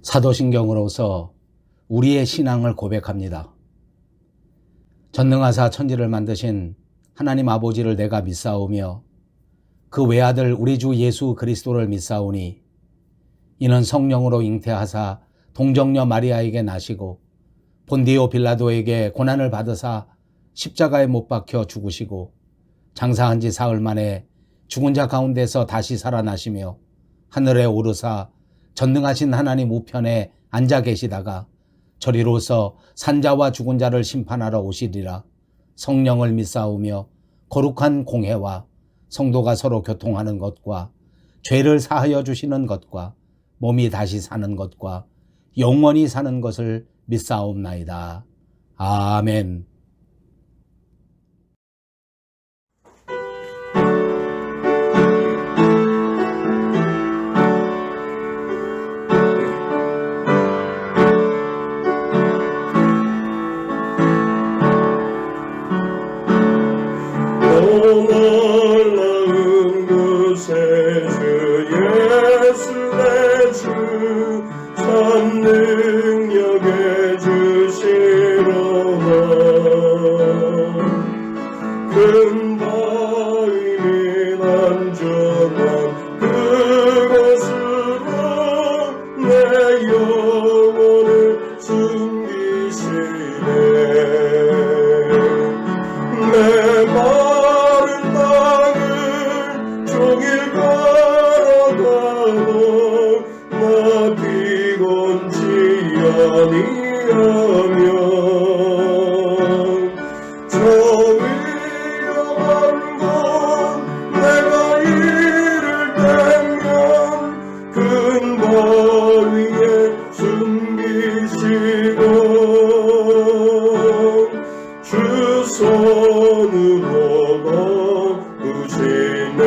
사도신경으로서 우리의 신앙을 고백합니다. 전능하사 천지를 만드신 하나님 아버지를 내가 믿사오며 그 외아들 우리 주 예수 그리스도를 믿사오니 이는 성령으로 잉태하사 동정녀 마리아에게 나시고 본디오 빌라도에게 고난을 받으사 십자가에 못 박혀 죽으시고 장사한 지 사흘 만에 죽은 자 가운데서 다시 살아나시며 하늘에 오르사 전능하신 하나님 우편에 앉아 계시다가 저리로서 산자와 죽은 자를 심판하러 오시리라. 성령을 믿사오며 거룩한 공회와 성도가 서로 교통하는 것과 죄를 사하여 주시는 것과 몸이 다시 사는 것과 영원히 사는 것을 믿사옵나이다. 아멘. 놀라운 구세주 예수 내 주 참 능력의 주시로다. 큰 바위 및 안전한 그곳으로 내 영혼을 숨기시네. 내 마른 땅을 종일 걸어가도 나 피곤치 아니하며 저 위험한 곳 내가 이를 때면 큰 바위에 숨기시고 주 손으로 거두시네.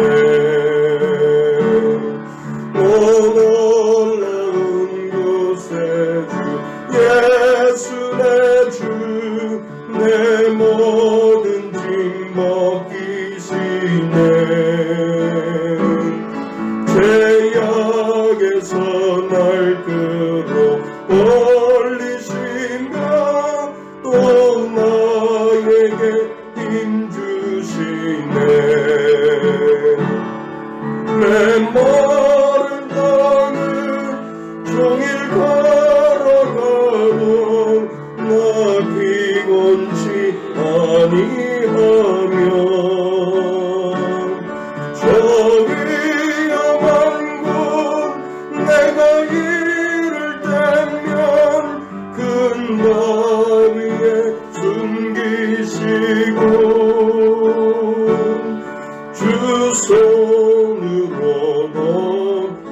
놀라운 구세주 예수 내 주 내 모든 짐 벗기시네. 죄악에서 날 끌어 올리시며 또 나에게 힘 주시네. 내 마른 땅을 종일 걸어가도 나 피곤치 아니하며 저 위험한 곳 내가 이를 때면 큰 바위에 숨기시고 주 손으로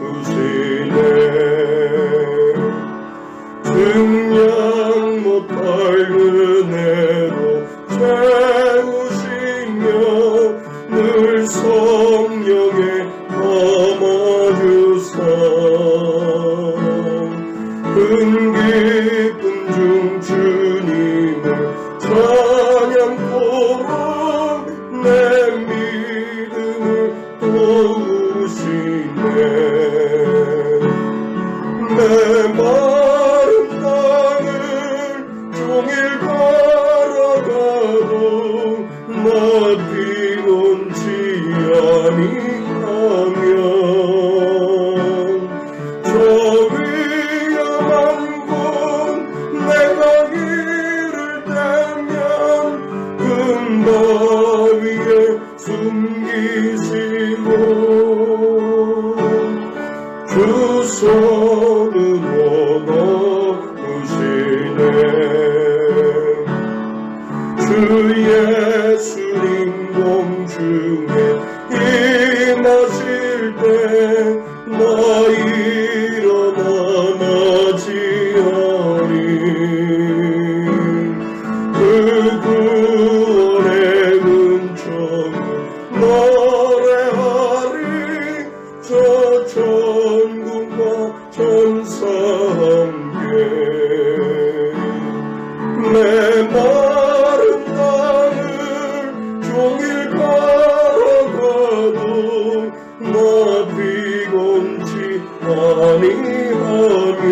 거두시네. 증량 못할 은혜로 채우시며 늘 성령에 담아주사 큰 기쁨 중 주님을 찬양토록 내 믿음을 도우시네. 내 마른 땅을 종일 걸어가도 나 피곤치 아니하며 저 위험한 곳 내가 이를 때면 큰 바위에 숨기시고 주 손으로 거두시네. 주 예수님 공중에 임하실 때 나 일어나 맞이하리. 그 구원의 은총을 노래하리. 저 천국과 천사와 함께 내 마른 땅을 종일 걸어가도 나 피곤치 아니하며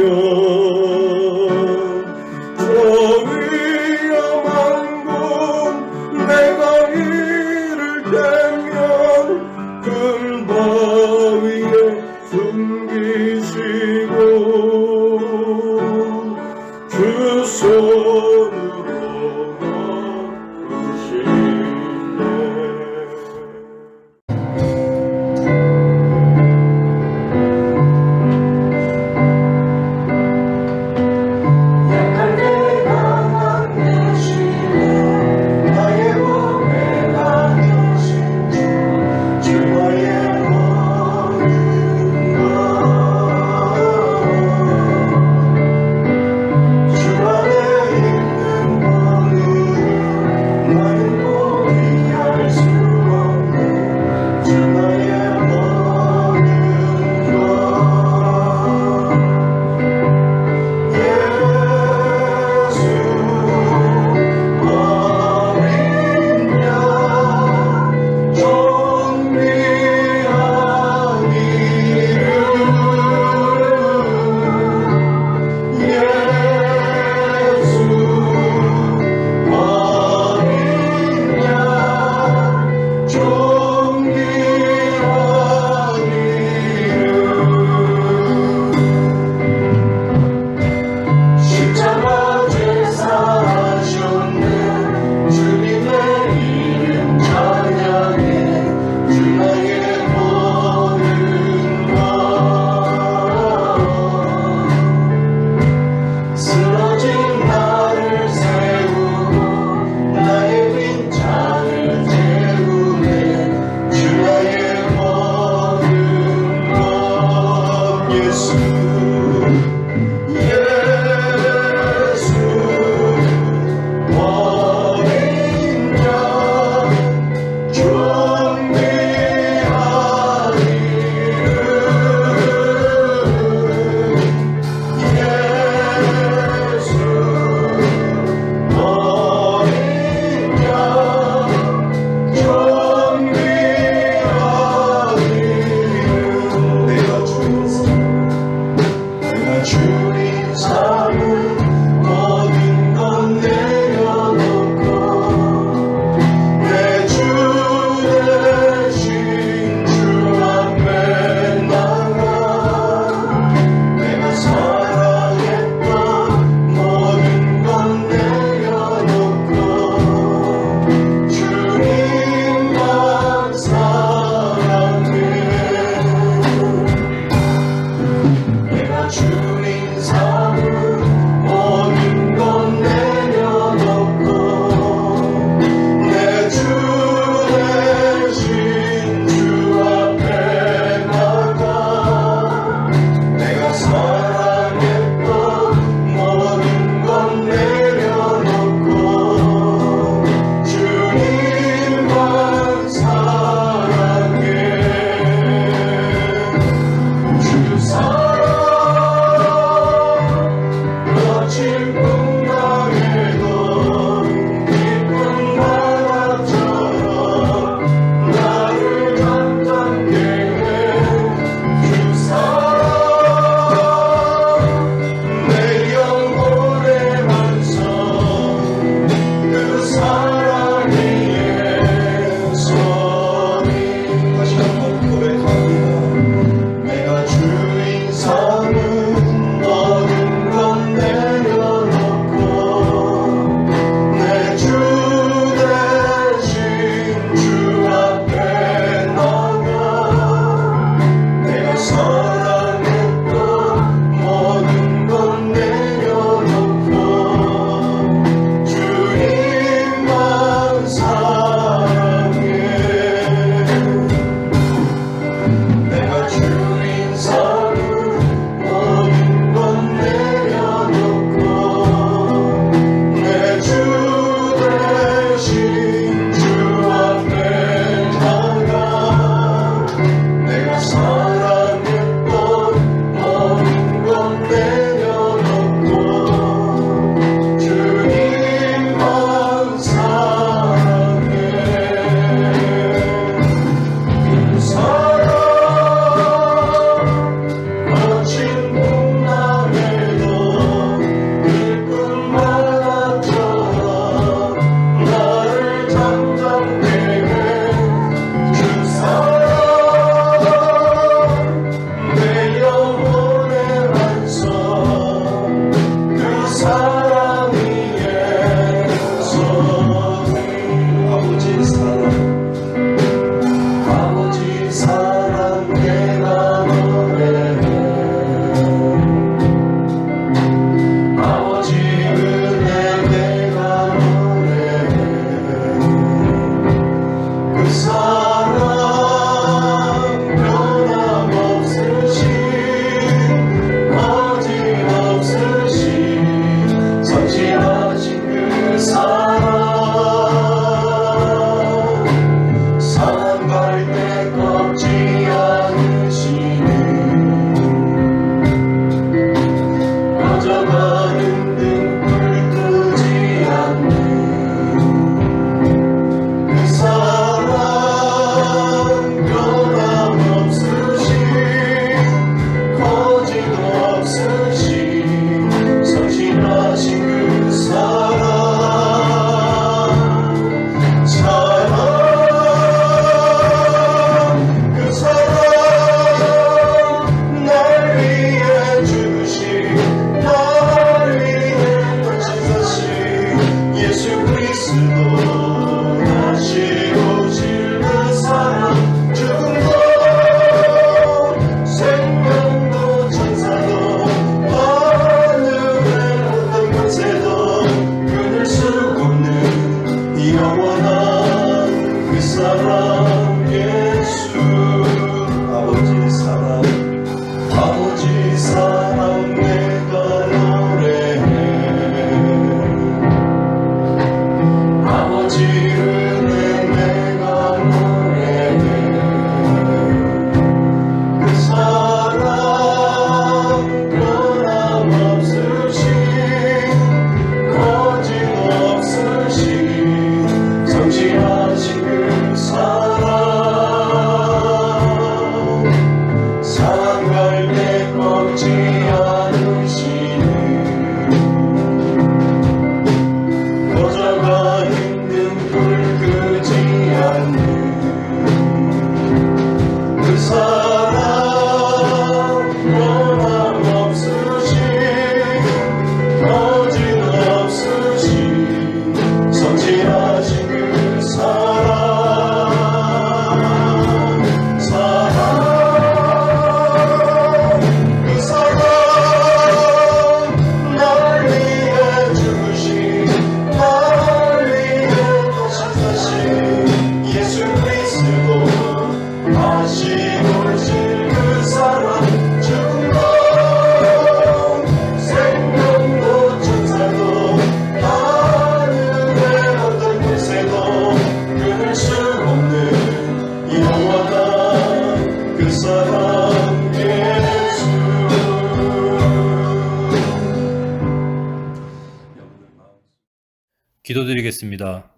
기도드리겠습니다.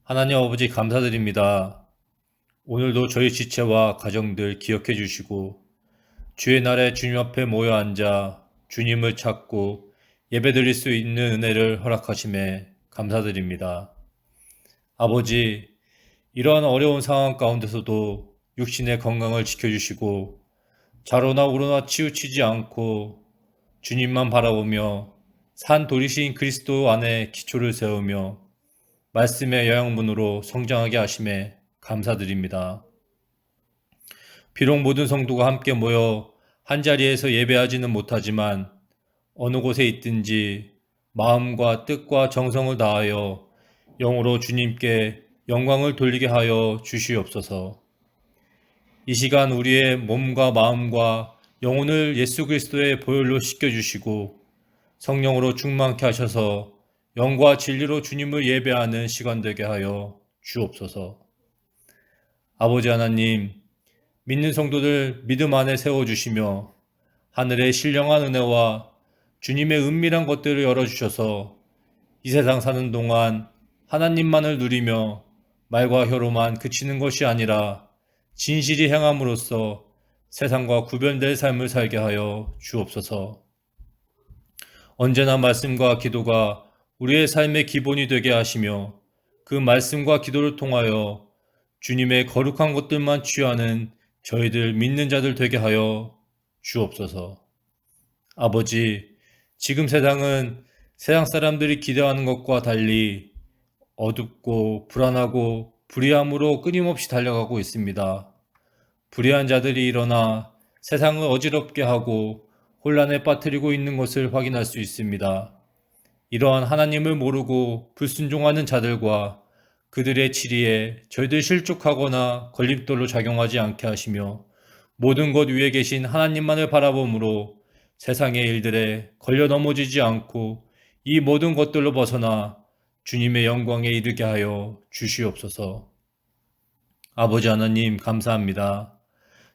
하나님 아버지 감사드립니다. 오늘도 저희 지체와 가정들 기억해 주시고 주의 날에 주님 앞에 모여 앉아 주님을 찾고 예배드릴 수 있는 은혜를 허락하심에 감사드립니다. 아버지, 이러한 어려운 상황 가운데서도 육신의 건강을 지켜주시고 좌로나 우로나 치우치지 않고 주님만 바라보며 산 도리신 그리스도 안에 기초를 세우며 말씀의 영양분으로 성장하게 하심에 감사드립니다. 비록 모든 성도가 함께 모여 한자리에서 예배하지는 못하지만 어느 곳에 있든지 마음과 뜻과 정성을 다하여 영으로 주님께 영광을 돌리게 하여 주시옵소서. 이 시간 우리의 몸과 마음과 영혼을 예수 그리스도의 보혈로 씻겨주시고 성령으로 충만케 하셔서 영과 진리로 주님을 예배하는 시간 되게 하여 주옵소서. 아버지 하나님, 믿는 성도들 믿음 안에 세워주시며 하늘의 신령한 은혜와 주님의 은밀한 것들을 열어주셔서 이 세상 사는 동안 하나님만을 누리며 말과 혀로만 그치는 것이 아니라 진실이 행함으로써 세상과 구별될 삶을 살게 하여 주옵소서. 언제나 말씀과 기도가 우리의 삶의 기본이 되게 하시며 그 말씀과 기도를 통하여 주님의 거룩한 것들만 취하는 저희들 믿는 자들 되게 하여 주옵소서. 아버지, 지금 세상은 세상 사람들이 기대하는 것과 달리 어둡고 불안하고 불의함으로 끊임없이 달려가고 있습니다. 불의한 자들이 일어나 세상을 어지럽게 하고 혼란에 빠뜨리고 있는 것을 확인할 수 있습니다. 이러한 하나님을 모르고 불순종하는 자들과 그들의 치리에 저희들 실족하거나 걸림돌로 작용하지 않게 하시며 모든 것 위에 계신 하나님만을 바라봄으로 세상의 일들에 걸려 넘어지지 않고 이 모든 것들로 벗어나 주님의 영광에 이르게 하여 주시옵소서. 아버지 하나님 감사합니다.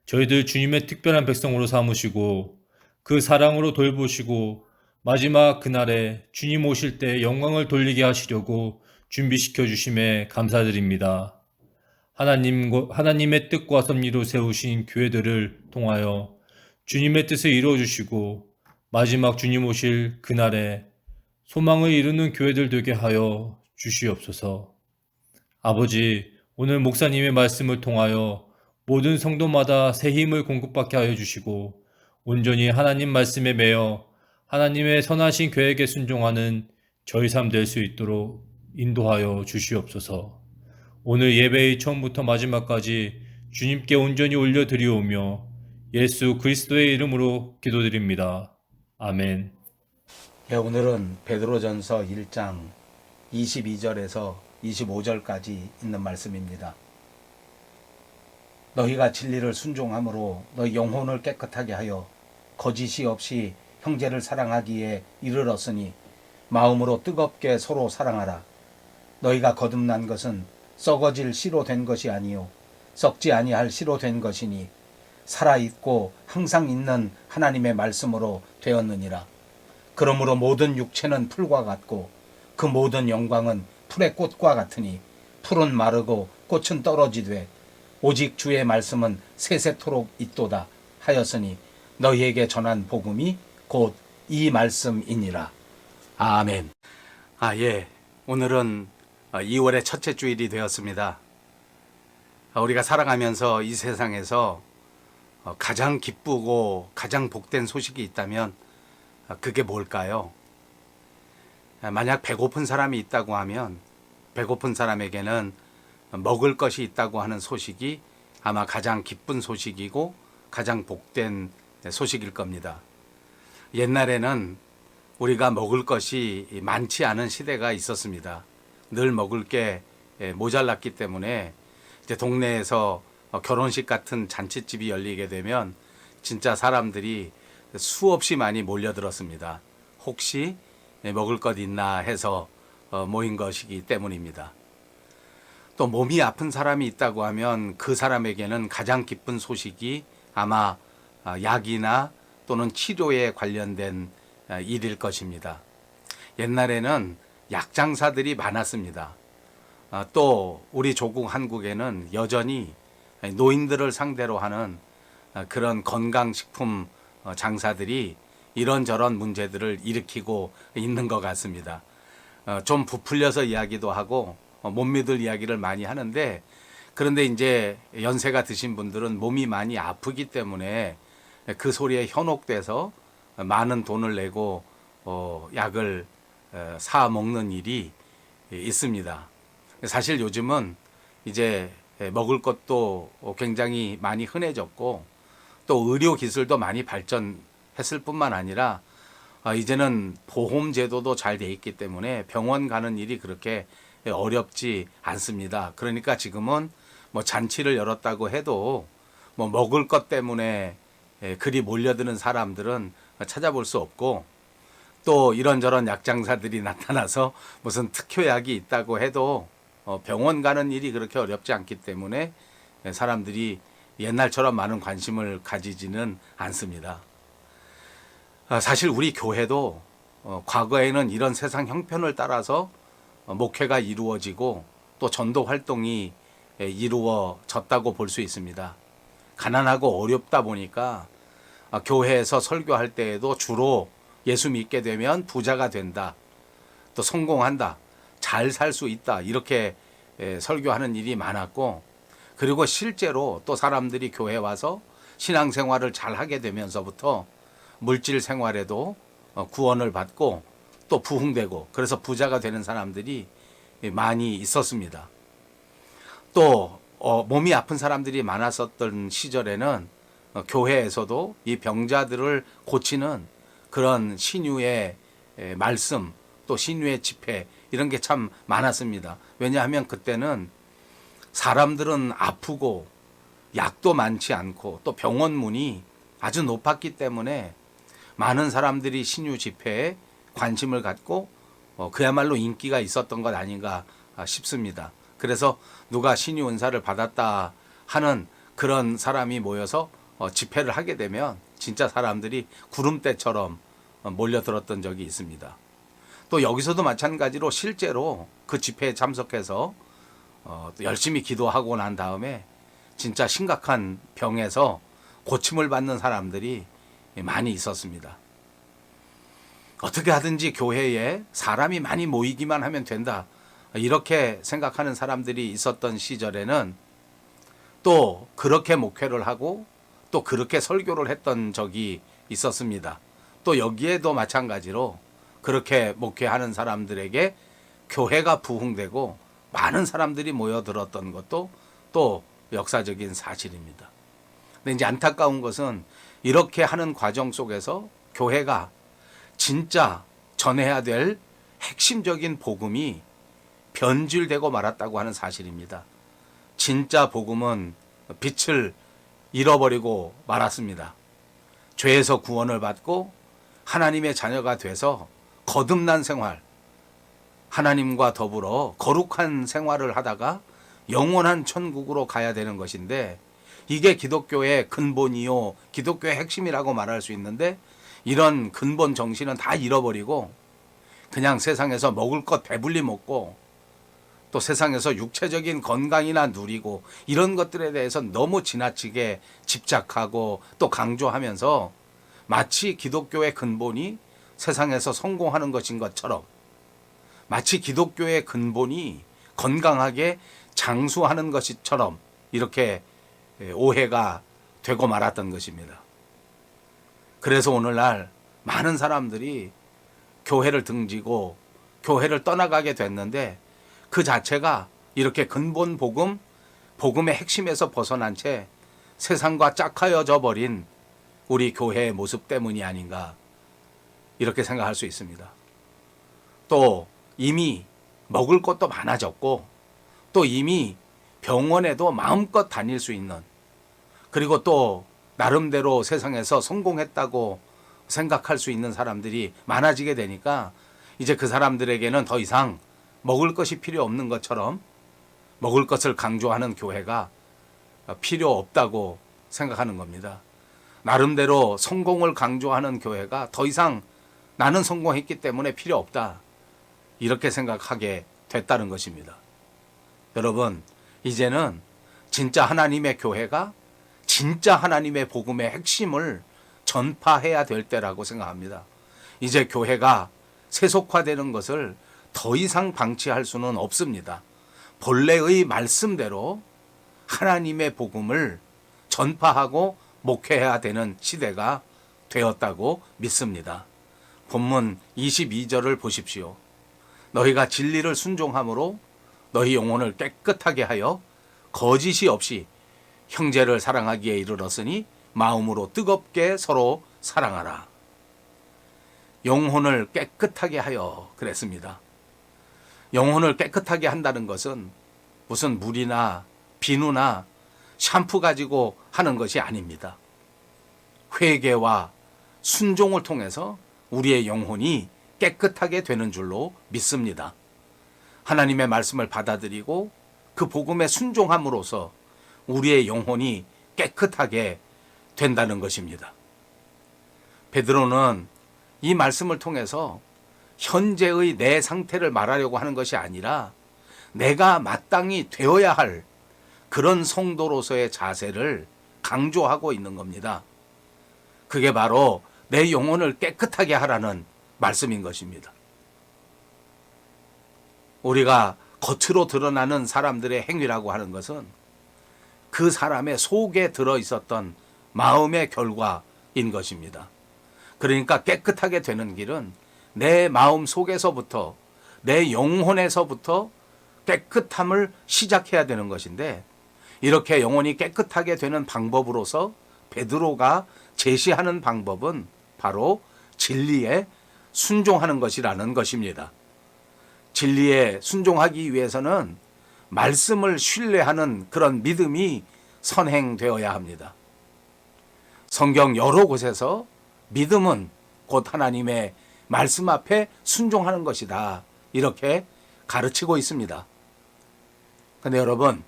저희들 주님의 특별한 백성으로 삼으시고 그 사랑으로 돌보시고 마지막 그날에 주님 오실 때 영광을 돌리게 하시려고 준비시켜 주심에 감사드립니다. 하나님의 뜻과 섭리로 세우신 교회들을 통하여 주님의 뜻을 이루어 주시고 마지막 주님 오실 그날에 소망을 이루는 교회들 되게 하여 주시옵소서. 아버지, 오늘 목사님의 말씀을 통하여 모든 성도마다 새 힘을 공급받게 하여 주시고 온전히 하나님 말씀에 매여 하나님의 선하신 계획에 순종하는 저희 삶 될 수 있도록 인도하여 주시옵소서. 오늘 예배의 처음부터 마지막까지 주님께 온전히 올려드리오며 예수 그리스도의 이름으로 기도드립니다. 아멘. 예, 오늘은 베드로전서 1장 22절에서 25절까지 있는 말씀입니다. 너희가 진리를 순종함으로 너희 영혼을 깨끗하게 하여 거짓이 없이 형제를 사랑하기에 이르렀으니 마음으로 뜨겁게 서로 사랑하라. 너희가 거듭난 것은 썩어질 씨로 된 것이 아니요 썩지 아니할 씨로 된 것이니 살아있고 항상 있는 하나님의 말씀으로 되었느니라. 그러므로 모든 육체는 풀과 같고 그 모든 영광은 풀의 꽃과 같으니 풀은 마르고 꽃은 떨어지되 오직 주의 말씀은 세세토록 있도다 하였으니 너희에게 전한 복음이 곧 이 말씀이니라. 아멘. 오늘은 2월의 첫째 주일이 되었습니다. 우리가 살아가면서 이 세상에서 가장 기쁘고 가장 복된 소식이 있다면 그게 뭘까요? 만약 배고픈 사람이 있다고 하면 배고픈 사람에게는 먹을 것이 있다고 하는 소식이 아마 가장 기쁜 소식이고 가장 복된 소식일 겁니다. 옛날에는 우리가 먹을 것이 많지 않은 시대가 있었습니다. 늘 먹을 게 모자랐기 때문에 이제 동네에서 결혼식 같은 잔칫집이 열리게 되면 진짜 사람들이 수없이 많이 몰려들었습니다. 혹시 먹을 것 있나 해서 모인 것이기 때문입니다. 또 몸이 아픈 사람이 있다고 하면 그 사람에게는 가장 기쁜 소식이 아마 약이나 또는 치료에 관련된 일일 것입니다. 옛날에는 약장사들이 많았습니다. 또 우리 조국 한국에는 여전히 노인들을 상대로 하는 그런 건강식품 장사들이 이런저런 문제들을 일으키고 있는 것 같습니다. 좀 부풀려서 이야기도 하고 못 믿을 이야기를 많이 하는데, 그런데 이제 연세가 드신 분들은 몸이 많이 아프기 때문에 그 소리에 현혹돼서 많은 돈을 내고 약을 사 먹는 일이 있습니다. 사실 요즘은 이제 먹을 것도 굉장히 많이 흔해졌고 또 의료 기술도 많이 발전했을 뿐만 아니라 이제는 보험 제도도 잘 돼 있기 때문에 병원 가는 일이 그렇게 어렵지 않습니다. 그러니까 지금은 뭐 잔치를 열었다고 해도 뭐 먹을 것 때문에 그리 몰려드는 사람들은 찾아볼 수 없고, 또 이런저런 약장사들이 나타나서 무슨 특효약이 있다고 해도 병원 가는 일이 그렇게 어렵지 않기 때문에 사람들이 옛날처럼 많은 관심을 가지지는 않습니다. 사실 우리 교회도 과거에는 이런 세상 형편을 따라서 목회가 이루어지고 또 전도 활동이 이루어졌다고 볼 수 있습니다. 가난하고 어렵다 보니까 교회에서 설교할 때에도 주로 예수 믿게 되면 부자가 된다, 또 성공한다, 잘 살 수 있다, 이렇게 설교하는 일이 많았고, 그리고 실제로 또 사람들이 교회 와서 신앙생활을 잘 하게 되면서부터 물질 생활에도 구원을 받고 또 부흥되고, 그래서 부자가 되는 사람들이 많이 있었습니다. 또 몸이 아픈 사람들이 많았었던 시절에는 교회에서도 이 병자들을 고치는 그런 신유의 말씀, 또 신유의 집회, 이런 게 참 많았습니다. 왜냐하면 그때는 사람들은 아프고 약도 많지 않고 또 병원 문이 아주 높았기 때문에 많은 사람들이 신유 집회에 관심을 갖고 그야말로 인기가 있었던 것 아닌가 싶습니다. 그래서 누가 신유 은사를 받았다 하는 그런 사람이 모여서 집회를 하게 되면 진짜 사람들이 구름대처럼 몰려들었던 적이 있습니다. 또 여기서도 마찬가지로 실제로 그 집회에 참석해서 또 열심히 기도하고 난 다음에 진짜 심각한 병에서 고침을 받는 사람들이 많이 있었습니다. 어떻게 하든지 교회에 사람이 많이 모이기만 하면 된다, 이렇게 생각하는 사람들이 있었던 시절에는 또 그렇게 목회를 하고 또 그렇게 설교를 했던 적이 있었습니다. 또 여기에도 마찬가지로 그렇게 목회하는 사람들에게 교회가 부흥되고 많은 사람들이 모여들었던 것도 또 역사적인 사실입니다. 근데 이제 안타까운 것은 이렇게 하는 과정 속에서 교회가 진짜 전해야 될 핵심적인 복음이 변질되고 말았다고 하는 사실입니다. 진짜 복음은 빛을 잃어버리고 말았습니다. 죄에서 구원을 받고 하나님의 자녀가 돼서 거듭난 생활, 하나님과 더불어 거룩한 생활을 하다가 영원한 천국으로 가야 되는 것인데, 이게 기독교의 근본이요, 기독교의 핵심이라고 말할 수 있는데, 이런 근본 정신은 다 잃어버리고 그냥 세상에서 먹을 것 배불리 먹고 또 세상에서 육체적인 건강이나 누리고 이런 것들에 대해서 너무 지나치게 집착하고 또 강조하면서 마치 기독교의 근본이 세상에서 성공하는 것인 것처럼, 마치 기독교의 근본이 건강하게 장수하는 것처럼 이렇게 오해가 되고 말았던 것입니다. 그래서 오늘날 많은 사람들이 교회를 등지고 교회를 떠나가게 됐는데, 그 자체가 이렇게 근본 복음, 복음의 핵심에서 벗어난 채 세상과 짝하여져 버린 우리 교회의 모습 때문이 아닌가, 이렇게 생각할 수 있습니다. 또 이미 먹을 것도 많아졌고 또 이미 병원에도 마음껏 다닐 수 있는, 그리고 또 나름대로 세상에서 성공했다고 생각할 수 있는 사람들이 많아지게 되니까 이제 그 사람들에게는 더 이상 먹을 것이 필요 없는 것처럼 먹을 것을 강조하는 교회가 필요 없다고 생각하는 겁니다. 나름대로 성공을 강조하는 교회가 더 이상 나는 성공했기 때문에 필요 없다, 이렇게 생각하게 됐다는 것입니다. 여러분, 이제는 진짜 하나님의 교회가 진짜 하나님의 복음의 핵심을 전파해야 될 때라고 생각합니다. 이제 교회가 세속화되는 것을 더 이상 방치할 수는 없습니다. 본래의 말씀대로 하나님의 복음을 전파하고 목회해야 되는 시대가 되었다고 믿습니다. 본문 22절을 보십시오. 너희가 진리를 순종함으로 너희 영혼을 깨끗하게 하여 거짓이 없이 형제를 사랑하기에 이르렀으니 마음으로 뜨겁게 서로 사랑하라. 영혼을 깨끗하게 하여 그랬습니다. 영혼을 깨끗하게 한다는 것은 무슨 물이나 비누나 샴푸 가지고 하는 것이 아닙니다. 회개와 순종을 통해서 우리의 영혼이 깨끗하게 되는 줄로 믿습니다. 하나님의 말씀을 받아들이고 그 복음에 순종함으로써 우리의 영혼이 깨끗하게 된다는 것입니다. 베드로는 이 말씀을 통해서 현재의 내 상태를 말하려고 하는 것이 아니라 내가 마땅히 되어야 할 그런 성도로서의 자세를 강조하고 있는 겁니다. 그게 바로 내 영혼을 깨끗하게 하라는 말씀인 것입니다. 우리가 겉으로 드러나는 사람들의 행위라고 하는 것은 그 사람의 속에 들어 있었던 마음의 결과인 것입니다. 그러니까 깨끗하게 되는 길은 내 마음 속에서부터, 내 영혼에서부터 깨끗함을 시작해야 되는 것인데, 이렇게 영혼이 깨끗하게 되는 방법으로서 베드로가 제시하는 방법은 바로 진리에 순종하는 것이라는 것입니다. 진리에 순종하기 위해서는 말씀을 신뢰하는 그런 믿음이 선행되어야 합니다. 성경 여러 곳에서 믿음은 곧 하나님의 말씀 앞에 순종하는 것이다, 이렇게 가르치고 있습니다. 그런데 여러분,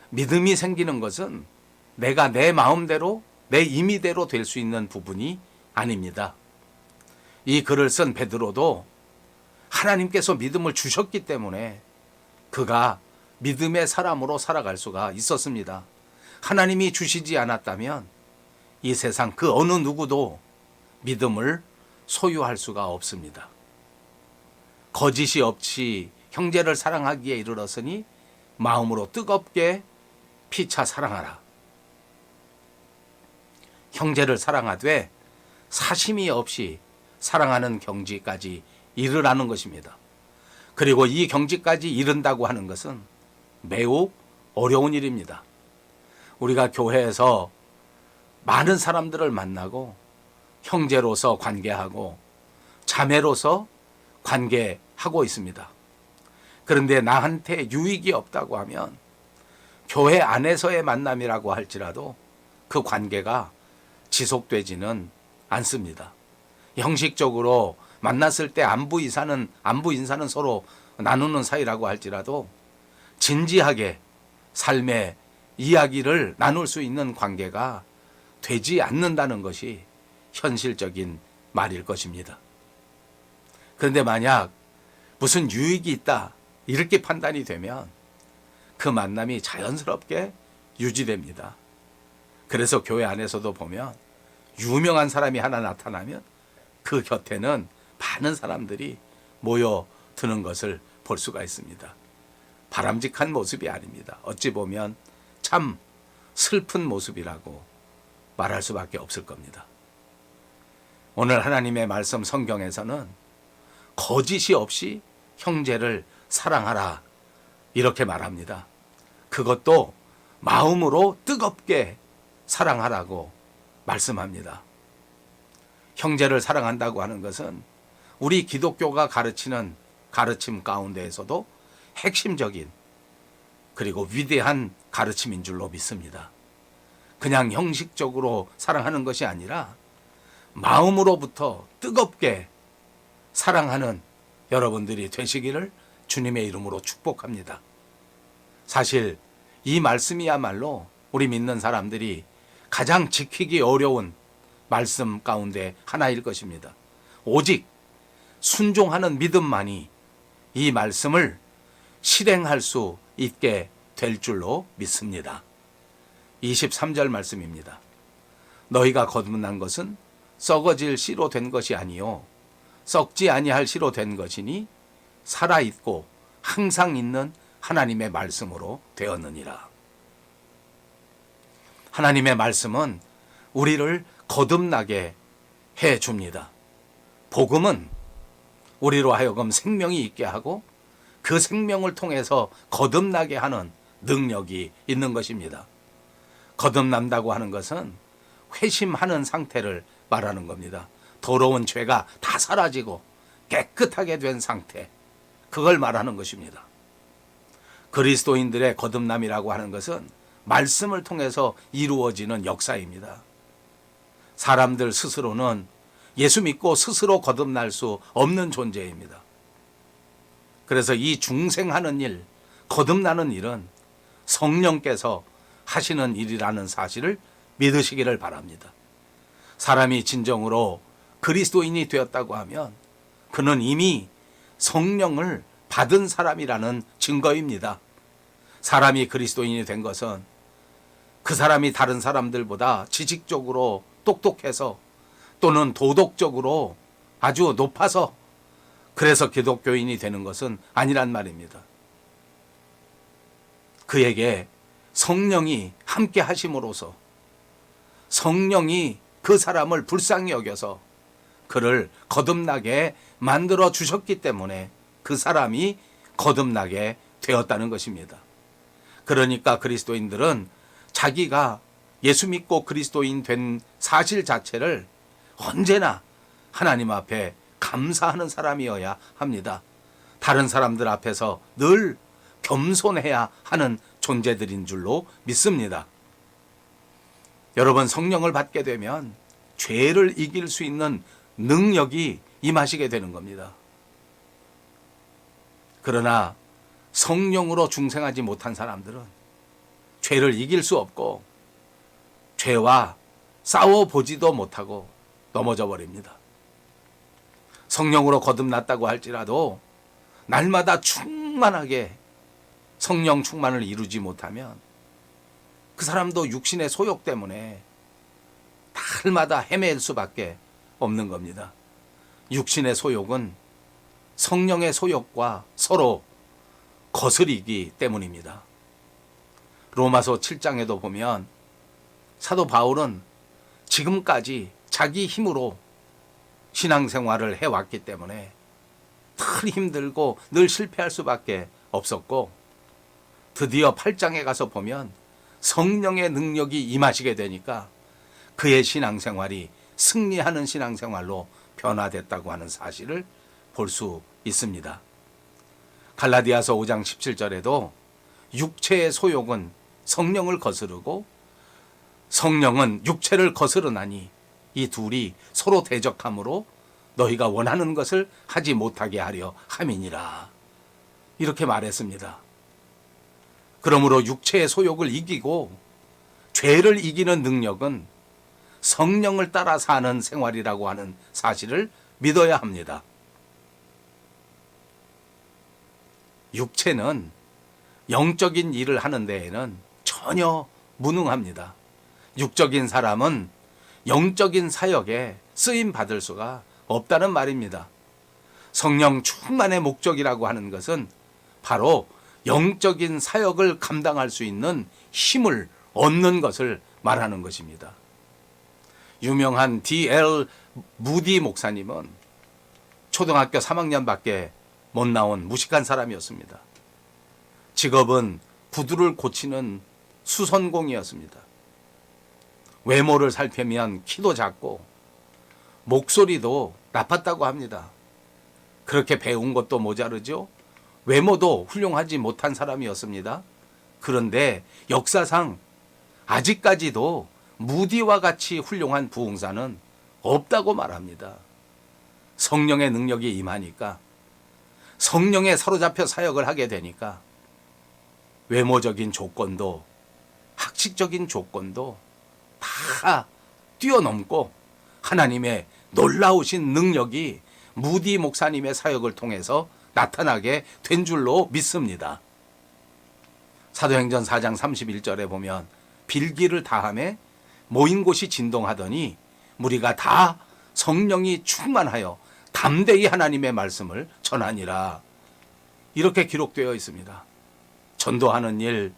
믿음이 생기는 것은 내가 내 마음대로, 내 임의대로 될 수 있는 부분이 아닙니다. 이 글을 쓴 베드로도 하나님께서 믿음을 주셨기 때문에 그가 믿음의 사람으로 살아갈 수가 있었습니다. 하나님이 주시지 않았다면 이 세상 그 어느 누구도 믿음을 소유할 수가 없습니다. 거짓이 없이 형제를 사랑하기에 이르렀으니 마음으로 뜨겁게 피차 사랑하라. 형제를 사랑하되 사심이 없이 사랑하는 경지까지 이르라는 것입니다. 그리고 이 경지까지 이른다고 하는 것은 매우 어려운 일입니다. 우리가 교회에서 많은 사람들을 만나고 형제로서 관계하고 자매로서 관계하고 있습니다. 그런데 나한테 유익이 없다고 하면 교회 안에서의 만남이라고 할지라도 그 관계가 지속되지는 않습니다. 형식적으로 만났을 때 안부 인사는 서로 나누는 사이라고 할지라도 진지하게 삶의 이야기를 나눌 수 있는 관계가 되지 않는다는 것이 현실적인 말일 것입니다. 그런데 만약 무슨 유익이 있다, 이렇게 판단이 되면 그 만남이 자연스럽게 유지됩니다. 그래서 교회 안에서도 보면 유명한 사람이 하나 나타나면 그 곁에는 많은 사람들이 모여드는 것을 볼 수가 있습니다. 바람직한 모습이 아닙니다. 어찌 보면 참 슬픈 모습이라고 말할 수밖에 없을 겁니다. 오늘 하나님의 말씀 성경에서는 거짓이 없이 형제를 사랑하라, 이렇게 말합니다. 그것도 마음으로 뜨겁게 사랑하라고 말씀합니다. 형제를 사랑한다고 하는 것은 우리 기독교가 가르치는 가르침 가운데에서도 핵심적인 그리고 위대한 가르침인 줄로 믿습니다. 그냥 형식적으로 사랑하는 것이 아니라 마음으로부터 뜨겁게 사랑하는 여러분들이 되시기를 주님의 이름으로 축복합니다. 사실 이 말씀이야말로 우리 믿는 사람들이 가장 지키기 어려운 말씀 가운데 하나일 것입니다. 오직 순종하는 믿음만이 이 말씀을 실행할 수 있게 될 줄로 믿습니다. 23절 말씀입니다. 너희가 거듭난 것은 썩어질 씨로 된 것이 아니요 썩지 아니할 씨로 된 것이니 살아있고 항상 있는 하나님의 말씀으로 되었느니라. 하나님의 말씀은 우리를 거듭나게 해줍니다. 복음은 우리로 하여금 생명이 있게 하고 그 생명을 통해서 거듭나게 하는 능력이 있는 것입니다. 거듭난다고 하는 것은 회심하는 상태를 말하는 겁니다. 더러운 죄가 다 사라지고 깨끗하게 된 상태, 그걸 말하는 것입니다. 그리스도인들의 거듭남이라고 하는 것은 말씀을 통해서 이루어지는 역사입니다. 사람들 스스로는 예수 믿고 스스로 거듭날 수 없는 존재입니다. 그래서 이 중생하는 일, 거듭나는 일은 성령께서 하시는 일이라는 사실을 믿으시기를 바랍니다. 사람이 진정으로 그리스도인이 되었다고 하면 그는 이미 성령을 받은 사람이라는 증거입니다. 사람이 그리스도인이 된 것은 그 사람이 다른 사람들보다 지식적으로 똑똑해서 또는 도덕적으로 아주 높아서 그래서 기독교인이 되는 것은 아니란 말입니다. 그에게 성령이 함께 하심으로써 성령이 그 사람을 불쌍히 여겨서 그를 거듭나게 만들어 주셨기 때문에 그 사람이 거듭나게 되었다는 것입니다. 그러니까 그리스도인들은 자기가 예수 믿고 그리스도인 된 사실 자체를 언제나 하나님 앞에 감사하는 사람이어야 합니다. 다른 사람들 앞에서 늘 겸손해야 하는 존재들인 줄로 믿습니다. 여러분, 성령을 받게 되면 죄를 이길 수 있는 능력이 임하시게 되는 겁니다. 그러나 성령으로 중생하지 못한 사람들은 죄를 이길 수 없고 죄와 싸워보지도 못하고 넘어져 버립니다. 성령으로 거듭났다고 할지라도 날마다 충만하게 성령 충만을 이루지 못하면 그 사람도 육신의 소욕 때문에 날마다 헤맬 수밖에 없는 겁니다. 육신의 소욕은 성령의 소욕과 서로 거스리기 때문입니다. 로마서 7장에도 보면 사도 바울은 지금까지 자기 힘으로 신앙생활을 해왔기 때문에 늘 힘들고 늘 실패할 수밖에 없었고, 드디어 8장에 가서 보면 성령의 능력이 임하시게 되니까 그의 신앙생활이 승리하는 신앙생활로 변화됐다고 하는 사실을 볼 수 있습니다. 갈라디아서 5장 17절에도 육체의 소욕은 성령을 거스르고 성령은 육체를 거스르나니 이 둘이 서로 대적함으로 너희가 원하는 것을 하지 못하게 하려 함이니라. 이렇게 말했습니다. 그러므로 육체의 소욕을 이기고 죄를 이기는 능력은 성령을 따라 사는 생활이라고 하는 사실을 믿어야 합니다. 육체는 영적인 일을 하는 데에는 전혀 무능합니다. 육적인 사람은 영적인 사역에 쓰임 받을 수가 없다는 말입니다. 성령 충만의 목적이라고 하는 것은 바로 영적인 사역을 감당할 수 있는 힘을 얻는 것을 말하는 것입니다. 유명한 D.L. 무디 목사님은 초등학교 3학년밖에 못 나온 무식한 사람이었습니다. 직업은 구두를 고치는 수선공이었습니다. 외모를 살피면 키도 작고 목소리도 나빴다고 합니다. 그렇게 배운 것도 모자르죠. 외모도 훌륭하지 못한 사람이었습니다. 그런데 역사상 아직까지도 무디와 같이 훌륭한 부흥사는 없다고 말합니다. 성령의 능력이 임하니까, 성령에 사로잡혀 사역을 하게 되니까 외모적인 조건도 학식적인 조건도 다 뛰어넘고 하나님의 놀라우신 능력이 무디 목사님의 사역을 통해서 나타나게 된 줄로 믿습니다. 사도행전 4장 31절에 보면 빌기를 다함에 모인 곳이 진동하더니 무리가 다 성령이 충만하여 담대히 하나님의 말씀을 전하니라. 이렇게 기록되어 있습니다. 전도하는 일,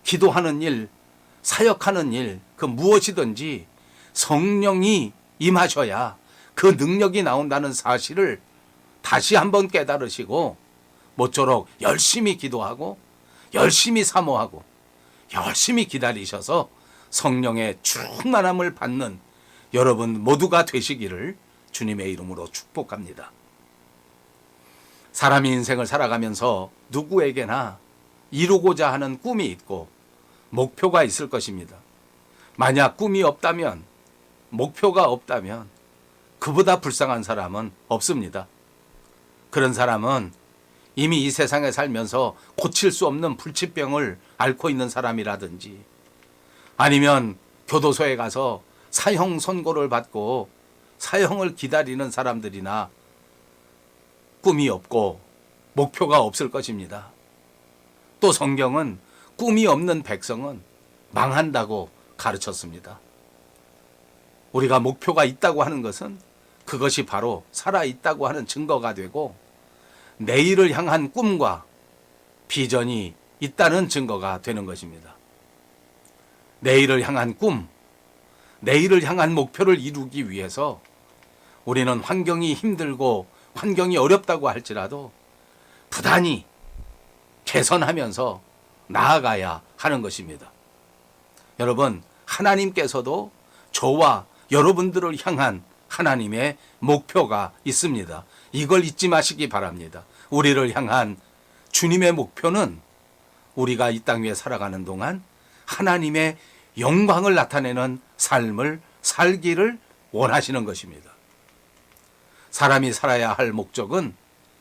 기도하는 일, 사역하는 일, 그 무엇이든지 성령이 임하셔야 그 능력이 나온다는 사실을 다시 한번 깨달으시고 모쪼록 열심히 기도하고 열심히 사모하고 열심히 기다리셔서 성령의 충만함을 받는 여러분 모두가 되시기를 주님의 이름으로 축복합니다. 사람이 인생을 살아가면서 누구에게나 이루고자 하는 꿈이 있고 목표가 있을 것입니다. 만약 꿈이 없다면, 목표가 없다면 그보다 불쌍한 사람은 없습니다. 그런 사람은 이미 이 세상에 살면서 고칠 수 없는 불치병을 앓고 있는 사람이라든지 아니면 교도소에 가서 사형 선고를 받고 사형을 기다리는 사람들이나 꿈이 없고 목표가 없을 것입니다. 또 성경은 꿈이 없는 백성은 망한다고 가르쳤습니다. 우리가 목표가 있다고 하는 것은 그것이 바로 살아있다고 하는 증거가 되고 내일을 향한 꿈과 비전이 있다는 증거가 되는 것입니다. 내일을 향한 꿈, 내일을 향한 목표를 이루기 위해서 우리는 환경이 힘들고 환경이 어렵다고 할지라도 부단히 개선하면서 나아가야 하는 것입니다. 여러분, 하나님께서도 저와 여러분들을 향한 하나님의 목표가 있습니다. 이걸 잊지 마시기 바랍니다. 우리를 향한 주님의 목표는 우리가 이 땅 위에 살아가는 동안 하나님의 영광을 나타내는 삶을 살기를 원하시는 것입니다. 사람이 살아야 할 목적은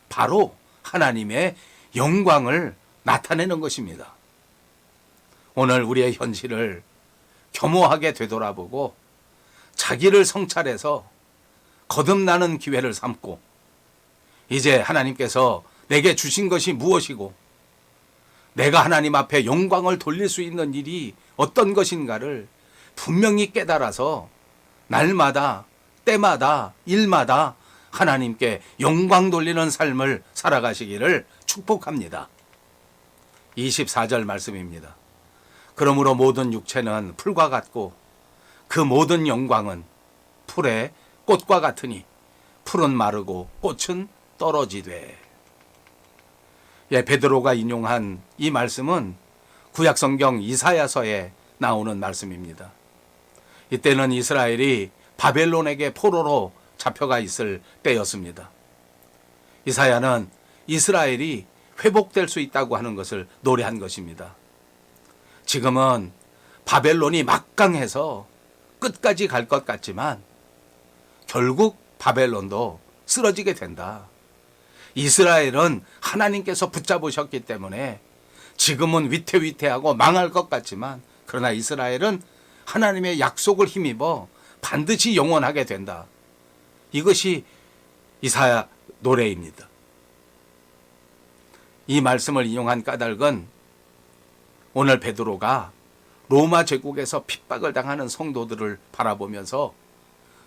바로 하나님의 영광을 나타내는 것입니다. 오늘 우리의 현실을 겸허하게 되돌아보고 자기를 성찰해서 거듭나는 기회를 삼고 이제 하나님께서 내게 주신 것이 무엇이고 내가 하나님 앞에 영광을 돌릴 수 있는 일이 어떤 것인가를 분명히 깨달아서 날마다 때마다 일마다 하나님께 영광 돌리는 삶을 살아가시기를 축복합니다. 24절 말씀입니다. 그러므로 모든 육체는 풀과 같고 그 모든 영광은 풀의 꽃과 같으니 풀은 마르고 꽃은 떨어지되. 베드로가 인용한 이 말씀은 구약성경 이사야서에 나오는 말씀입니다. 이때는 이스라엘이 바벨론에게 포로로 잡혀가 있을 때였습니다. 이사야는 이스라엘이 회복될 수 있다고 하는 것을 노래한 것입니다. 지금은 바벨론이 막강해서 끝까지 갈 것 같지만 결국 바벨론도 쓰러지게 된다. 이스라엘은 하나님께서 붙잡으셨기 때문에 지금은 위태위태하고 망할 것 같지만 그러나 이스라엘은 하나님의 약속을 힘입어 반드시 영원하게 된다. 이것이 이사야 노래입니다. 이 말씀을 인용한 까닭은 오늘 베드로가 로마 제국에서 핍박을 당하는 성도들을 바라보면서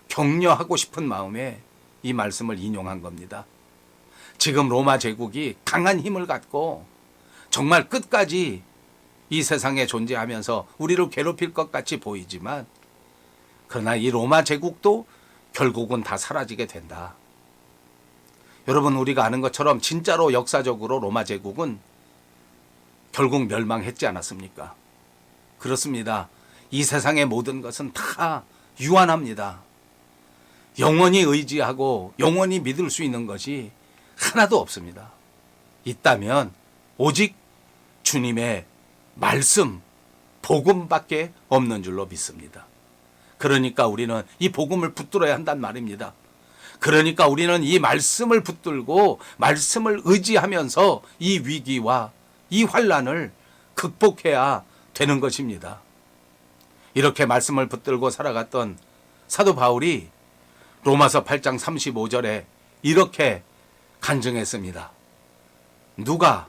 격려하고 싶은 마음에 이 말씀을 인용한 겁니다. 지금 로마 제국이 강한 힘을 갖고 정말 끝까지 이 세상에 존재하면서 우리를 괴롭힐 것 같이 보이지만 그러나 이 로마 제국도 결국은 다 사라지게 된다. 여러분, 우리가 아는 것처럼 진짜로 역사적으로 로마 제국은 결국 멸망했지 않았습니까? 그렇습니다. 이 세상의 모든 것은 다 유한합니다. 영원히 의지하고 영원히 믿을 수 있는 것이 하나도 없습니다. 있다면 오직 주님의 말씀, 복음밖에 없는 줄로 믿습니다. 그러니까 우리는 이 복음을 붙들어야 한단 말입니다. 그러니까 우리는 이 말씀을 붙들고 말씀을 의지하면서 이 위기와 이 환난을 극복해야 되는 것입니다. 이렇게 말씀을 붙들고 살아갔던 사도 바울이 로마서 8장 35절에 이렇게 간증했습니다. 누가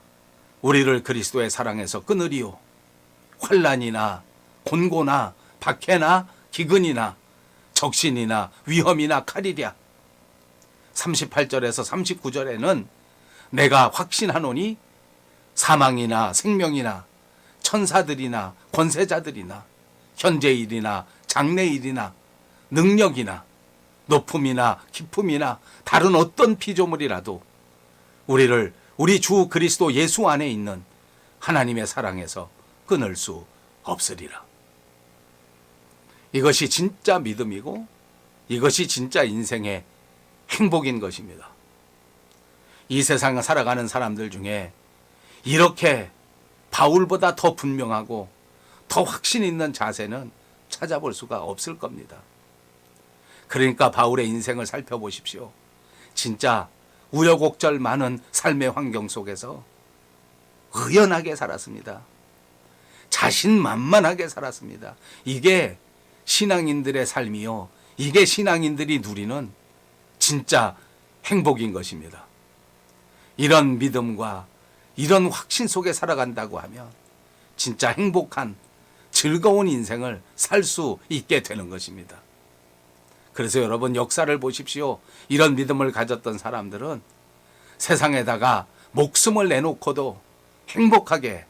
우리를 그리스도의 사랑에서 끊으리요? 환난이나 곤고나 박해나 기근이나 적신이나 위험이나 칼이랴. 38절에서 39절에는 내가 확신하노니 사망이나 생명이나 천사들이나 권세자들이나 현재일이나 장래일이나 능력이나 높음이나 깊음이나 다른 어떤 피조물이라도 우리를 우리 주 그리스도 예수 안에 있는 하나님의 사랑에서 끊을 수 없으리라. 이것이 진짜 믿음이고 이것이 진짜 인생의 행복인 것입니다. 이 세상을 살아가는 사람들 중에 이렇게 바울보다 더 분명하고 더 확신 있는 자세는 찾아볼 수가 없을 겁니다. 그러니까 바울의 인생을 살펴보십시오. 진짜 우여곡절 많은 삶의 환경 속에서 의연하게 살았습니다. 자신만만하게 살았습니다. 이게 신앙인들의 삶이요. 이게 신앙인들이 누리는 진짜 행복인 것입니다. 이런 믿음과 이런 확신 속에 살아간다고 하면 진짜 행복한 즐거운 인생을 살 수 있게 되는 것입니다. 그래서 여러분 역사를 보십시오. 이런 믿음을 가졌던 사람들은 세상에다가 목숨을 내놓고도 행복하게,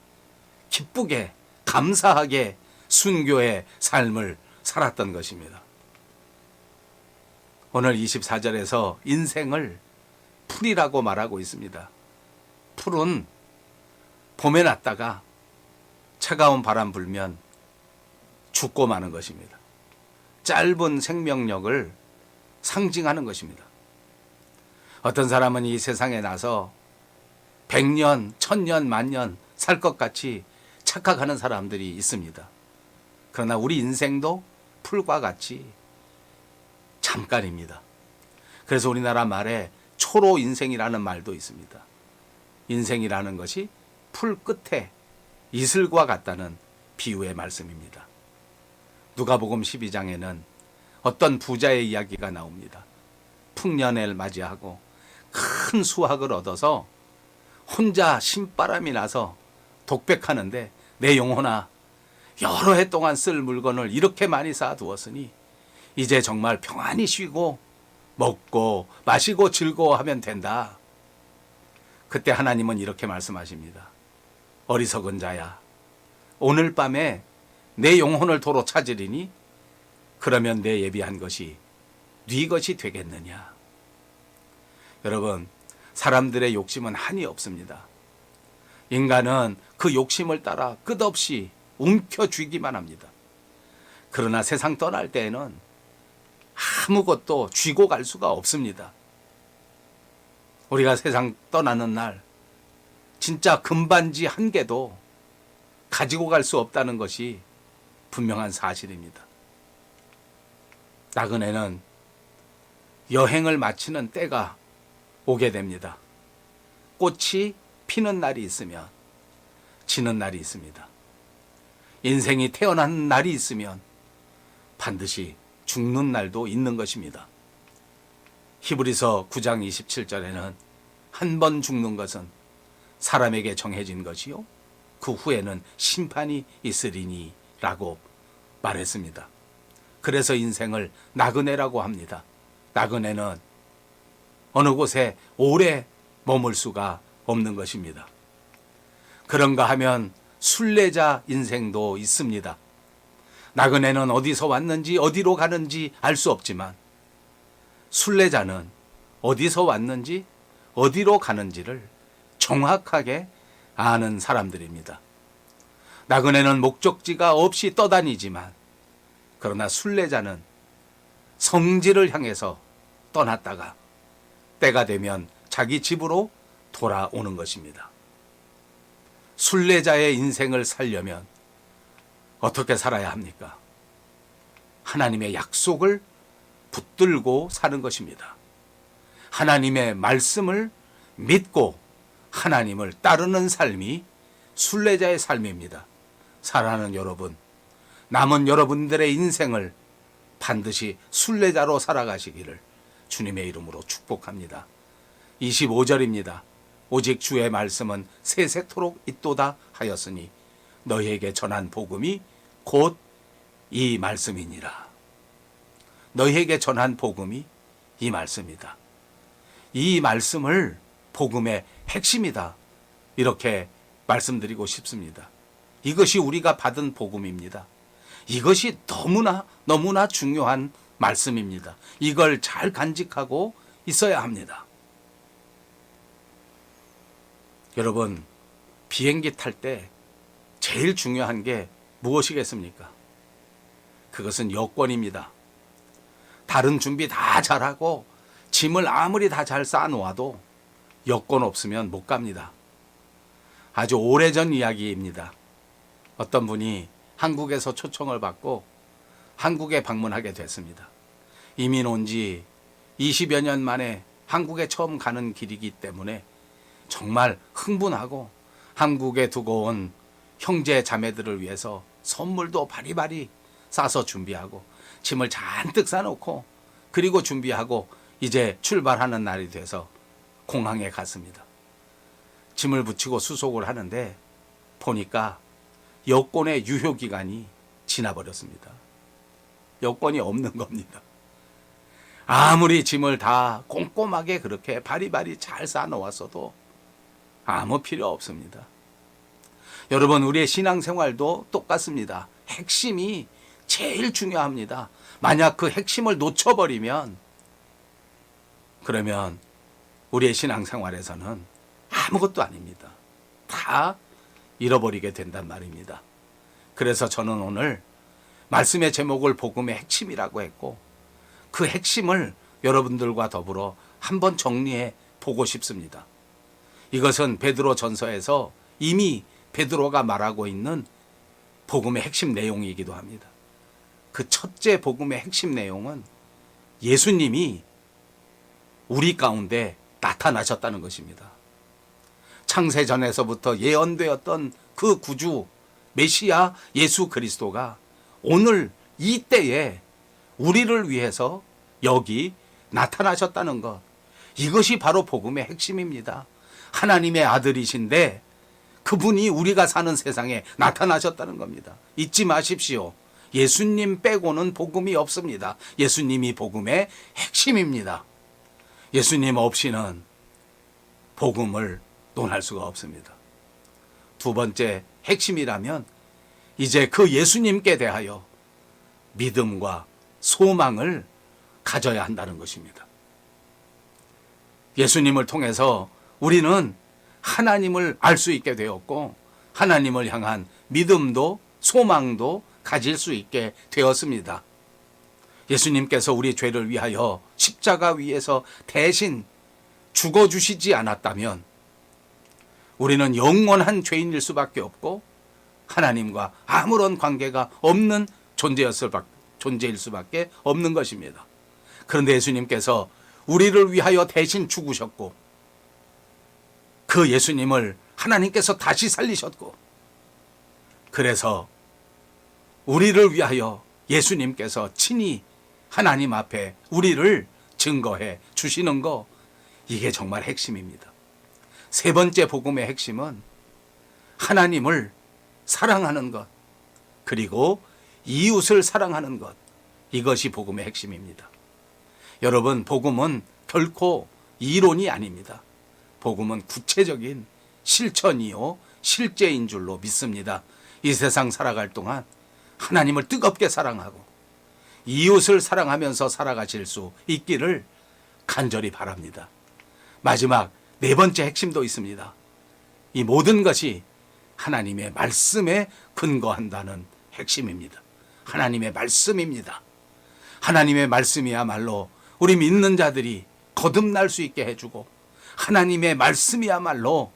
기쁘게, 감사하게 순교의 삶을 살았던 것입니다. 오늘 24절에서 인생을 풀이라고 말하고 있습니다. 풀은 봄에 났다가 차가운 바람 불면 죽고 마는 것입니다. 짧은 생명력을 상징하는 것입니다. 어떤 사람은 이 세상에 나서 100년, 1000년, 만년 살 것 같이 착각하는 사람들이 있습니다. 그러나 우리 인생도 풀과 같이 잠깐입니다. 그래서 우리나라 말에 초로 인생이라는 말도 있습니다. 인생이라는 것이 풀 끝에 이슬과 같다는 비유의 말씀입니다. 누가복음 12장에는 어떤 부자의 이야기가 나옵니다. 풍년을 맞이하고 큰 수확을 얻어서 혼자 신바람이 나서 독백하는데 내 영혼아 여러 해 동안 쓸 물건을 이렇게 많이 쌓아두었으니 이제 정말 평안히 쉬고 먹고 마시고 즐거워하면 된다. 그때 하나님은 이렇게 말씀하십니다. 어리석은 자야, 오늘 밤에 내 영혼을 도로 찾으리니 그러면 내 예비한 것이 네 것이 되겠느냐. 여러분, 사람들의 욕심은 한이 없습니다. 인간은 그 욕심을 따라 끝없이 움켜쥐기만 합니다. 그러나 세상 떠날 때에는 아무것도 쥐고 갈 수가 없습니다. 우리가 세상 떠나는 날 진짜 금반지 한 개도 가지고 갈 수 없다는 것이 분명한 사실입니다. 나그네는 여행을 마치는 때가 오게 됩니다. 꽃이 피는 날이 있으면 지는 날이 있습니다. 인생이 태어난 날이 있으면 반드시 죽는 날도 있는 것입니다. 히브리서 9장 27절에는 한 번 죽는 것은 사람에게 정해진 것이요 그 후에는 심판이 있으리니 라고 말했습니다. 그래서 인생을 나그네라고 합니다. 나그네는 어느 곳에 오래 머물 수가 없는 것입니다. 그런가 하면 순례자 인생도 있습니다. 나그네는 어디서 왔는지 어디로 가는지 알 수 없지만 순례자는 어디서 왔는지 어디로 가는지를 정확하게 아는 사람들입니다. 나그네는 목적지가 없이 떠다니지만 그러나 순례자는 성지를 향해서 떠났다가 때가 되면 자기 집으로 돌아오는 것입니다. 순례자의 인생을 살려면 어떻게 살아야 합니까? 하나님의 약속을 붙들고 사는 것입니다. 하나님의 말씀을 믿고 하나님을 따르는 삶이 순례자의 삶입니다. 사랑하는 여러분, 남은 여러분들의 인생을 반드시 순례자로 살아가시기를 주님의 이름으로 축복합니다. 25절입니다. 오직 주의 말씀은 세세토록 있도다 하였으니 너희에게 전한 복음이 곧 이 말씀이니라. 너희에게 전한 복음이 이 말씀이다. 이 말씀을 복음의 핵심이다. 이렇게 말씀드리고 싶습니다. 이것이 우리가 받은 복음입니다. 이것이 너무나 중요한 말씀입니다. 이걸 잘 간직하고 있어야 합니다. 여러분, 비행기 탈 때 제일 중요한 게 무엇이겠습니까? 그것은 여권입니다. 다른 준비 다 잘하고 짐을 아무리 다 잘 쌓아놓아도 여권 없으면 못 갑니다. 아주 오래전 이야기입니다. 어떤 분이 한국에서 초청을 받고 한국에 방문하게 됐습니다. 이민 온 지 20여 년 만에 한국에 처음 가는 길이기 때문에 정말 흥분하고 한국에 두고 온 형제 자매들을 위해서 선물도 바리바리 싸서 준비하고 짐을 잔뜩 싸놓고 그리고 준비하고 이제 출발하는 날이 돼서 공항에 갔습니다. 짐을 붙이고 수속을 하는데 보니까 여권의 유효기간이 지나버렸습니다. 여권이 없는 겁니다. 아무리 짐을 다 꼼꼼하게 그렇게 바리바리 잘 쌓아놓았어도 아무 필요 없습니다. 여러분, 우리의 신앙생활도 똑같습니다. 핵심이 제일 중요합니다. 만약 그 핵심을 놓쳐버리면 그러면 우리의 신앙생활에서는 아무것도 아닙니다. 다 잃어버리게 된단 말입니다. 그래서 저는 오늘 말씀의 제목을 복음의 핵심이라고 했고 그 핵심을 여러분들과 더불어 한번 정리해 보고 싶습니다. 이것은 베드로 전서에서 이미 베드로가 말하고 있는 복음의 핵심 내용이기도 합니다. 그 첫째 복음의 핵심 내용은 예수님이 우리 가운데 나타나셨다는 것입니다. 창세전에서부터 예언되었던 그 구주 메시아 예수 그리스도가 오늘 이 때에 우리를 위해서 여기 나타나셨다는 것, 이것이 바로 복음의 핵심입니다. 하나님의 아들이신데 그분이 우리가 사는 세상에 나타나셨다는 겁니다. 잊지 마십시오. 예수님 빼고는 복음이 없습니다. 예수님이 복음의 핵심입니다. 예수님 없이는 복음을 논할 수가 없습니다. 두 번째 핵심이라면 이제 그 예수님께 대하여 믿음과 소망을 가져야 한다는 것입니다. 예수님을 통해서 우리는 하나님을 알 수 있게 되었고 하나님을 향한 믿음도 소망도 가질 수 있게 되었습니다. 예수님께서 우리 죄를 위하여 십자가 위에서 대신 죽어주시지 않았다면 우리는 영원한 죄인일 수밖에 없고 하나님과 아무런 관계가 없는 존재일 수밖에 없는 것입니다. 그런데 예수님께서 우리를 위하여 대신 죽으셨고 그 예수님을 하나님께서 다시 살리셨고 그래서 우리를 위하여 예수님께서 친히 하나님 앞에 우리를 증거해 주시는 것, 이게 정말 핵심입니다. 세 번째 복음의 핵심은 하나님을 사랑하는 것, 그리고 이웃을 사랑하는 것, 이것이 복음의 핵심입니다. 여러분, 복음은 결코 이론이 아닙니다. 복음은 구체적인 실천이요 실제인 줄로 믿습니다. 이 세상 살아갈 동안 하나님을 뜨겁게 사랑하고 이웃을 사랑하면서 살아가실 수 있기를 간절히 바랍니다. 마지막 네 번째 핵심도 있습니다. 이 모든 것이 하나님의 말씀에 근거한다는 핵심입니다. 하나님의 말씀입니다. 하나님의 말씀이야말로 우리 믿는 자들이 거듭날 수 있게 해주고 하나님의 말씀이야말로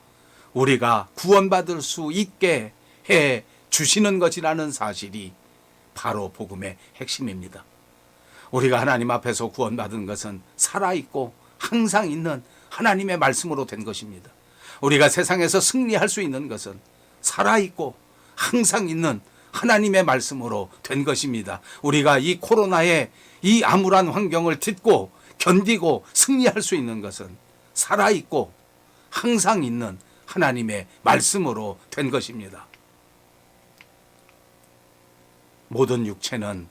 우리가 구원받을 수 있게 해 주시는 것이라는 사실이 바로 복음의 핵심입니다. 우리가 하나님 앞에서 구원받은 것은 살아있고 항상 있는 하나님의 말씀으로 된 것입니다. 우리가 세상에서 승리할 수 있는 것은 살아있고 항상 있는 하나님의 말씀으로 된 것입니다. 우리가 이 코로나의 이 암울한 환경을 딛고 견디고 승리할 수 있는 것은 살아있고 항상 있는 하나님의 말씀으로 된 것입니다. 모든 육체는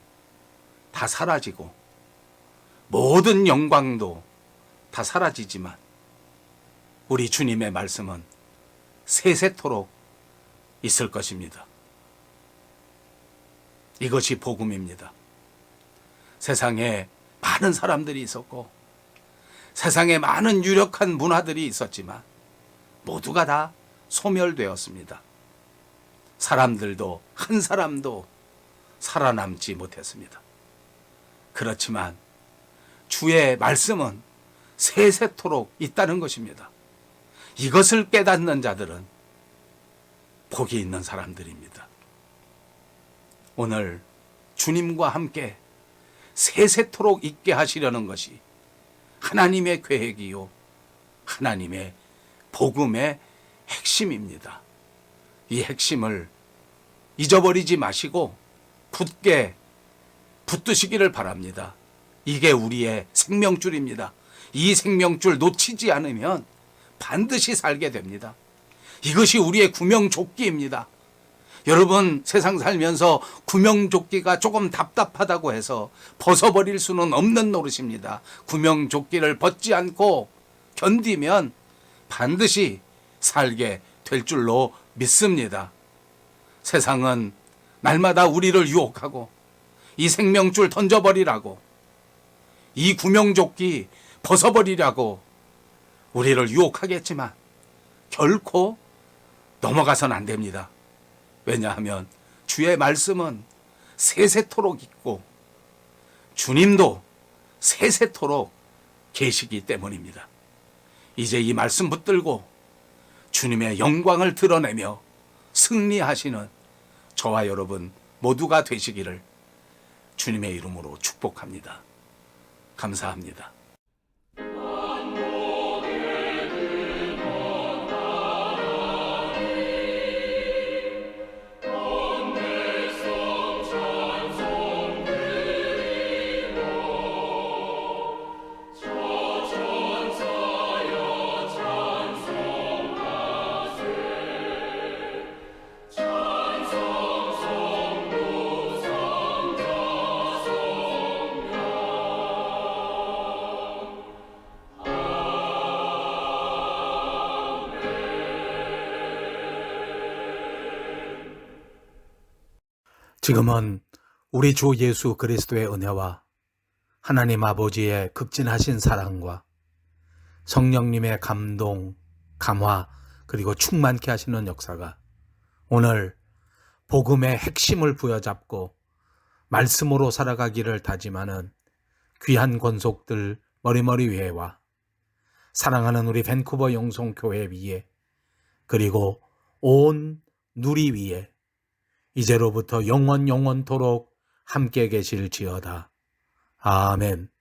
다 사라지고 모든 영광도 다 사라지지만 우리 주님의 말씀은 세세토록 있을 것입니다. 이것이 복음입니다. 세상에 많은 사람들이 있었고 세상에 많은 유력한 문화들이 있었지만 모두가 다 소멸되었습니다. 사람들도 한 사람도 살아남지 못했습니다. 그렇지만 주의 말씀은 세세토록 있다는 것입니다. 이것을 깨닫는 자들은 복이 있는 사람들입니다. 오늘 주님과 함께 세세토록 있게 하시려는 것이 하나님의 계획이요 하나님의 복음의 핵심입니다. 이 핵심을 잊어버리지 마시고 굳게 붙드시기를 바랍니다. 이게 우리의 생명줄입니다. 이 생명줄 놓치지 않으면 반드시 살게 됩니다. 이것이 우리의 구명조끼입니다. 여러분 세상 살면서 구명조끼가 조금 답답하다고 해서 벗어버릴 수는 없는 노릇입니다. 구명조끼를 벗지 않고 견디면 반드시 살게 될 줄로 믿습니다. 세상은 날마다 우리를 유혹하고 이 생명줄 던져버리라고 이 구명조끼 벗어버리라고 우리를 유혹하겠지만 결코 넘어가선 안 됩니다. 왜냐하면 주의 말씀은 세세토록 있고 주님도 세세토록 계시기 때문입니다. 이제 이 말씀 붙들고 주님의 영광을 드러내며 승리하시는 저와 여러분 모두가 되시기를 주님의 이름으로 축복합니다. 감사합니다. 지금은 우리 주 예수 그리스도의 은혜와 하나님 아버지의 극진하신 사랑과 성령님의 감동, 감화 그리고 충만케 하시는 역사가 오늘 복음의 핵심을 부여잡고 말씀으로 살아가기를 다짐하는 귀한 권속들 머리머리 위에와 사랑하는 우리 밴쿠버 영성교회 위에 그리고 온 누리 위에 이제로부터 영원토록 함께 계실지어다. 아멘.